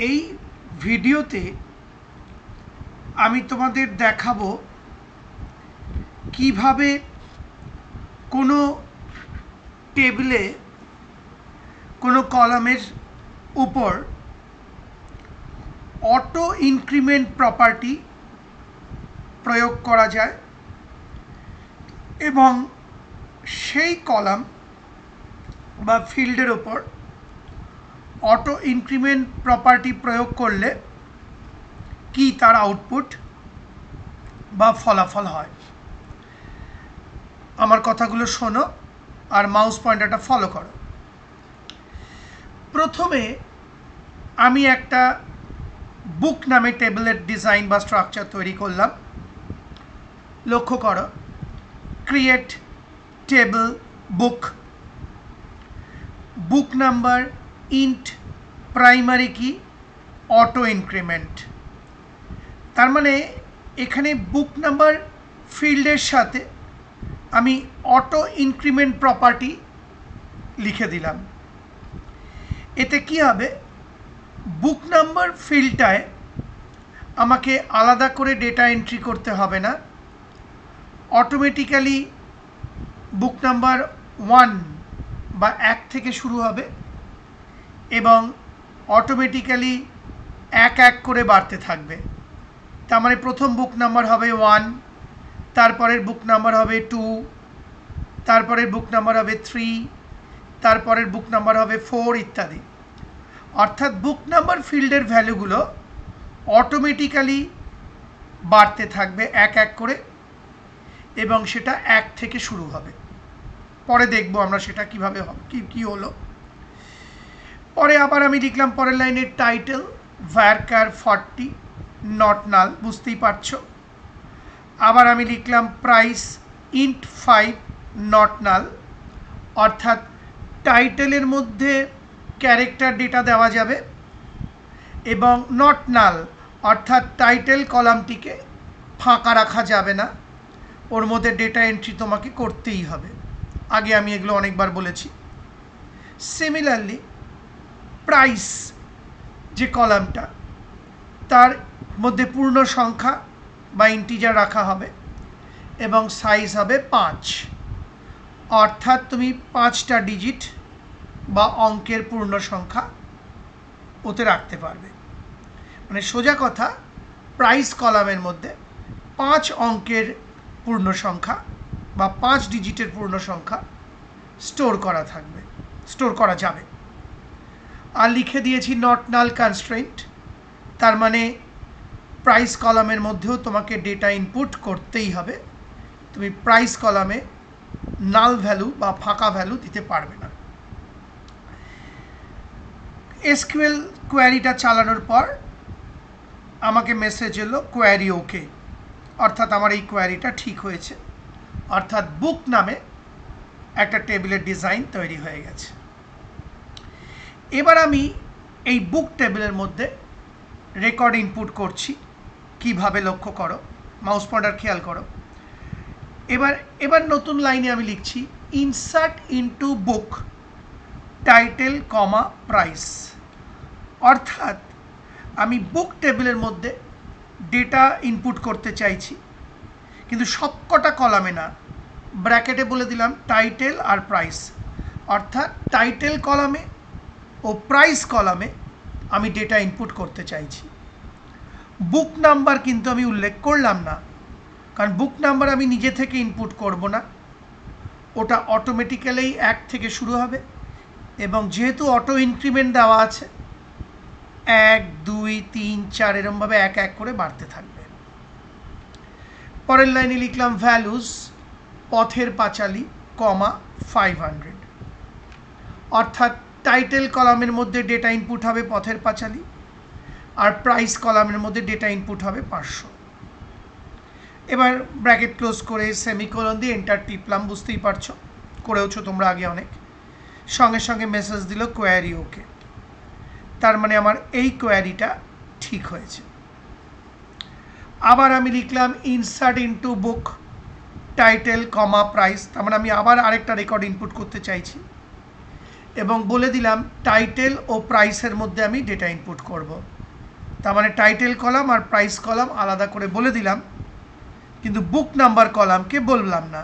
এই ভিডিওতে আমি তোমাদের দেখাবো কিভাবে কোনো টেবিলে কোনো কলামের উপর অটো ইনক্রিমেন্ট প্রপার্টি প্রয়োগ করা যায় এবং সেই কলাম বা ফিল্ডের ওপর অটো ইনক্রিমেন্ট প্রপার্টি প্রয়োগ করলে কি তার আউটপুট বা ফলাফল হয়। আমার কথাগুলো শোনো আর মাউস পয়েন্টারটা ফলো করো। প্রথমে আমি একটা বুক নামে টেবিলের ডিজাইন বা স্ট্রাকচার তৈরি করলাম। লক্ষ্য করো, ক্রিয়েট টেবিল বুক, বুক নাম্বার ইন্ট প্রাইমারি কি অটো ইনক্রিমেন্ট। তার মানে এখানে বুক নাম্বার ফিল্ডের সাথে আমি অটো ইনক্রিমেন্ট প্রপার্টি লিখে দিলাম। এতে কি হবে, বুক নাম্বার ফিল্ডটায় আমাকে আলাদা করে ডেটা এন্ট্রি করতে হবে না। অটোমেটিক্যালি বুক নাম্বার 1 বা 1 থেকে শুরু হবে এবং অটোমেটিক্যালি এক এক করে বাড়তে থাকবে। তার মানে প্রথম বুক নাম্বার হবে 1, তারপরের বুক নাম্বার হবে 2, তারপরের বুক নাম্বার হবে 3, তারপরের বুক নাম্বার হবে 4 ইত্যাদি। অর্থাৎ বুক নাম্বার ফিল্ডের ভ্যালুগুলো অটোমেটিক্যালি বাড়তে থাকবে এক এক করে এবং সেটা 1 থেকে শুরু হবে। পরে দেখব আমরা সেটা কিভাবে হবে, কি হলো। পরে আবার আমি লিখলাম পরের লাইনে টাইটেল varchar 40 নট নাল, বুঝতেই পারছো। আবার আমি লিখলাম প্রাইস int 5 নট নাল, অর্থাৎ টাইটেলের মধ্যে ক্যারেক্টার ডেটা দেওয়া যাবে এবং নট নাল অর্থাৎ টাইটেল কলামটিকে ফাঁকা রাখা যাবে না, ওর মধ্যে ডেটা এন্ট্রি তোমাকে করতেই হবে। আগে আমি এগুলো অনেকবার বলেছি। সিমিলারলি প্রাইস যে কলামটা, তার মধ্যে পূর্ণ সংখ্যা বা ইন্টিজার রাখা হবে এবং সাইজ হবে 5, অর্থাৎ তুমি 5টা ডিজিট বা অঙ্কের পূর্ণ সংখ্যা ওতে রাখতে পারবে। মানে সোজা কথা, প্রাইস কলামের মধ্যে 5 অঙ্কের পূর্ণ সংখ্যা বা 5 ডিজিটের পূর্ণ সংখ্যা স্টোর করা যাবে। আর লিখে দিয়েছি নট নাল কনস্ট্রেন্ট, তার মানে প্রাইস কলামের মধ্যেও তোমাকে ডেটা ইনপুট করতেই হবে। তুমি প্রাইস কলামে নাল ভ্যালু বা ফাঁকা ভ্যালু দিতে পারবে না। এসকিউএল কোয়ারিটা চালানোর পর আমাকে মেসেজ এলো কোয়ারি ওকে, অর্থাৎ আমার এই কোয়ারিটা ঠিক হয়েছে, অর্থাৎ বুক নামে একটা টেবিলের ডিজাইন তৈরি হয়ে গেছে। এবার আমি এই বুক টেবিলের মধ্যে রেকর্ড ইনপুট করছি। কিভাবে লক্ষ্য করো, মাউস পয়েন্টার খেয়াল করো। এবার নতুন লাইনে আমি লিখছি ইনসার্ট ইনটু বুক টাইটেল কমা প্রাইস, অর্থাৎ আমি বুক টেবিলের মধ্যে ডেটা ইনপুট করতে চাইছি, কিন্তু সবকটা কলামে না, ব্র্যাকেটে বলে দিলাম টাইটেল আর প্রাইস, অর্থাৎ টাইটেল কলামে ও প্রাইস কলামে আমি ডেটা ইনপুট করতে চাইছি। বুক নাম্বার কিন্তু আমি উল্লেখ করলাম না, কারণ বুক নাম্বার আমি নিজে থেকে ইনপুট করব না, ওটা অটোমেটিক্যালি 1 থেকে শুরু হবে এবং যেহেতু অটো ইনক্রিমেন্ট দেওয়া আছে 1 2 3 4 এরমভাবে এক এক করে বাড়তে থাকবে। পরের লাইনে লিখলাম ভ্যালুজ পথের পাঁচালী কমা 500, অর্থাৎ টাইটেল কলামের মধ্যে ডেটা ইনপুট হবে পথের পাঁচালী আর প্রাইস কলামের মধ্যে ডেটা ইনপুট হবে 500। এবার ব্র্যাকেট ক্লোজ করে সেমিকোলন দিয়ে এন্টার টিপলাম, বুঝতেই পারছো, করেওছো তোমরা আগে অনেক। সঙ্গে সঙ্গে মেসেজ দিল কোয়ারি ওকে, তার মানে আমার এই কোয়ারিটা ঠিক হয়েছে। আবার আমি লিখলাম ইনসার্ট ইনটু বুক টাইটেল কমা প্রাইস, তার মানে আমি আবার আরেকটা রেকর্ড ইনপুট করতে চাইছি এবং বলে দিলাম টাইটেল ও প্রাইসের মধ্যে আমি ডেটা ইনপুট করব। তার মানে টাইটেল কলাম আর প্রাইস কলাম আলাদা করে বলে দিলাম, কিন্তু বুক নাম্বার কলামকে বললাম না,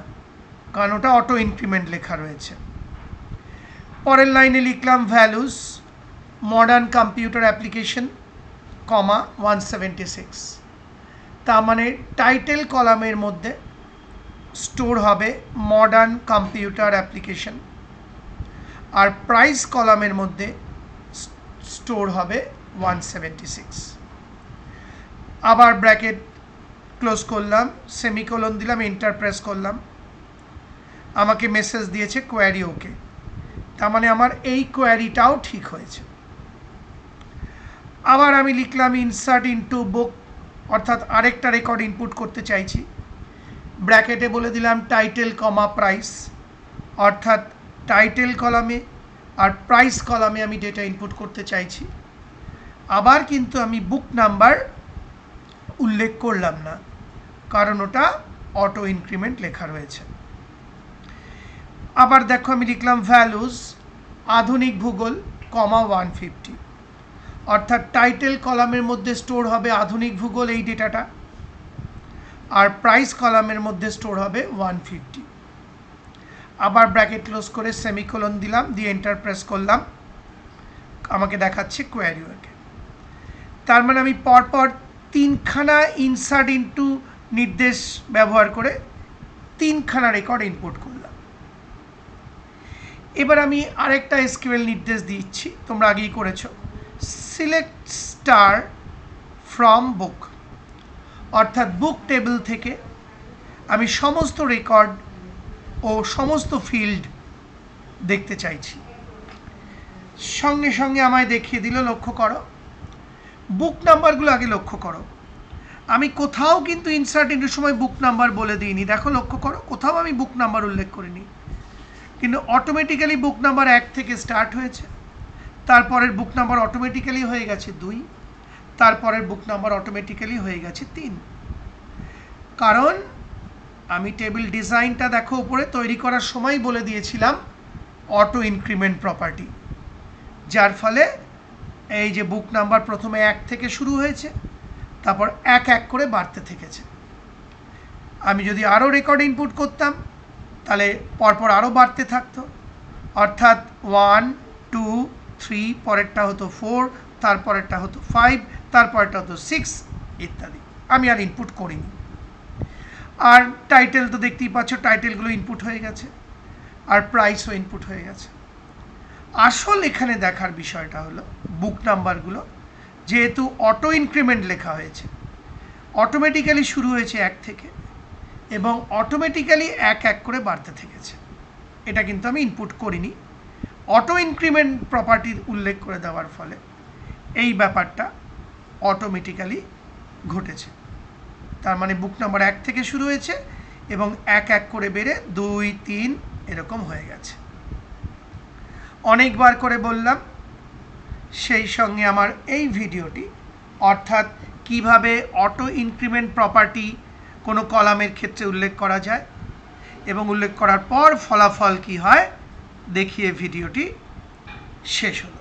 কারণ ওটা অটো ইনক্রিমেন্ট লেখা রয়েছে। পরের লাইনে লিখলাম ভ্যালুস মডার্ন কম্পিউটার অ্যাপ্লিকেশন, 176। তার মানে টাইটেল কলামের মধ্যে স্টোর হবে মডার্ন কম্পিউটার অ্যাপ্লিকেশন, আর প্রাইস কলামের মধ্যে স্টোর হবে 176। আবার ব্র্যাকেট ক্লোজ করলাম, সেমিকোলন দিলাম, এন্টার প্রেস করলাম, আমাকে মেসেজ দিয়েছে কোয়ারি ওকে। তার মানে আমার এই কোয়ারিটাও ঠিক হয়েছে। আবার আমি লিখলাম ইনসার্ট ইনটু বুক, অর্থাৎ আরেকটা রেকর্ড ইনপুট করতে চাইছি। ব্র্যাকেটে বলে দিলাম টাইটেল কমা প্রাইস, অর্থাৎ টাইটেল কলামে আর প্রাইস কলামে আমি ডেটা ইনপুট করতে চাইছি। আবার কিন্তু আমি বুক নাম্বার উল্লেখ করলাম না, কারণ ওটা অটো ইনক্রিমেন্ট লেখা রয়েছে। আবার দেখো আমি লিখলাম ভ্যালুস আধুনিক ভূগোল, 150, অর্থাৎ টাইটেল কলামের মধ্যে স্টোর হবে আধুনিক ভূগোল এই ডেটাটা, আর প্রাইস কলামের মধ্যে স্টোর হবে 150। আবার ব্র্যাকেট ক্লোজ করে সেমিকোলন দিলাম, দিয়ে এন্টার প্রেস করলাম, আমাকে দেখাচ্ছে কোয়ারি ওকে। তার মানে আমি পরপর 3খানা ইনসার্ট ইনটু নির্দেশ ব্যবহার করে 3খানা রেকর্ড ইনপুট করলাম। এবার আমি আরেকটা এসকিউএল নির্দেশ দিচ্ছি, তোমরা আগেই করেছো, সিলেক্ট স্টার ফ্রম বুক, অর্থাৎ বুক টেবিল থেকে আমি সমস্ত রেকর্ড ও সমস্ত ফিল্ড দেখতে চাইছি। সঙ্গে সঙ্গে আমায় দেখিয়ে দিল, লক্ষ্য করো বুক নাম্বারগুলো আগে লক্ষ্য করো, আমি কোথাও কিন্তু ইনসার্ট ইনটুর সময় বুক নাম্বার বলে দিইনি। দেখো লক্ষ্য করো, কোথাও আমি বুক নাম্বার উল্লেখ করিনি, কিন্তু অটোমেটিক্যালি বুক নাম্বার 1 থেকে স্টার্ট হয়েছে, তারপরের বুক নাম্বার অটোমেটিক্যালি হয়ে গেছে 2, তারপরের বুক নাম্বার অটোমেটিক্যালি হয়ে গেছে 3। কারণ আমি টেবিল ডিজাইনটা দেখো উপরে তৈরি করার সময় বলে দিয়েছিলাম অটো ইনক্রিমেন্ট প্রপার্টি, যার ফলে এই যে বুক নাম্বার প্রথমে 1 থেকে শুরু হয়েছে, তারপর 1 করে বাড়তে থেকেছে। আমি যদি আরও রেকর্ড ইনপুট করতাম তাহলে পরপর আরও বাড়তে থাকতো, অর্থাৎ 1, 2, 3, পরেরটা হতো 4, তারপরেরটা হতো 5, তারপরেরটা হতো 6 ইত্যাদি। আমি আর ইনপুট করিনি। আর টাইটেল তো দেখতেই পাচ্ছ, টাইটেলগুলো ইনপুট হয়ে গেছে, আর প্রাইসও ইনপুট হয়ে গেছে। আসল এখানে দেখার বিষয়টা হলো বুক নাম্বারগুলো যেহেতু অটো ইনক্রিমেন্ট লেখা হয়েছে, অটোমেটিক্যালি শুরু হয়েছে 1 থেকে এবং অটোমেটিক্যালি 1 করে বাড়তে থেকেছে, এটা কিন্তু আমি ইনপুট করিনি। অটো ইনক্রিমেন্ট প্রপার্টির উল্লেখ করে দেওয়ার ফলে এই ব্যাপারটা অটোমেটিক্যালি ঘটেছে। তার মানে বুক নাম্বার 1 থেকে শুরু হয়েছে এবং 1 করে বেড়ে 2, 3 এরকম হয়ে গেছে। অনেকবার করে বললাম, সেই সঙ্গে আমার এই ভিডিওটি, অর্থাৎ কিভাবে অটো ইনক্রিমেন্ট প্রপার্টি কোনো কলামের ক্ষেত্রে উল্লেখ করা যায় এবং উল্লেখ করার পর ফলাফল কী হয় দেখিয়ে ভিডিওটি শেষ হলো।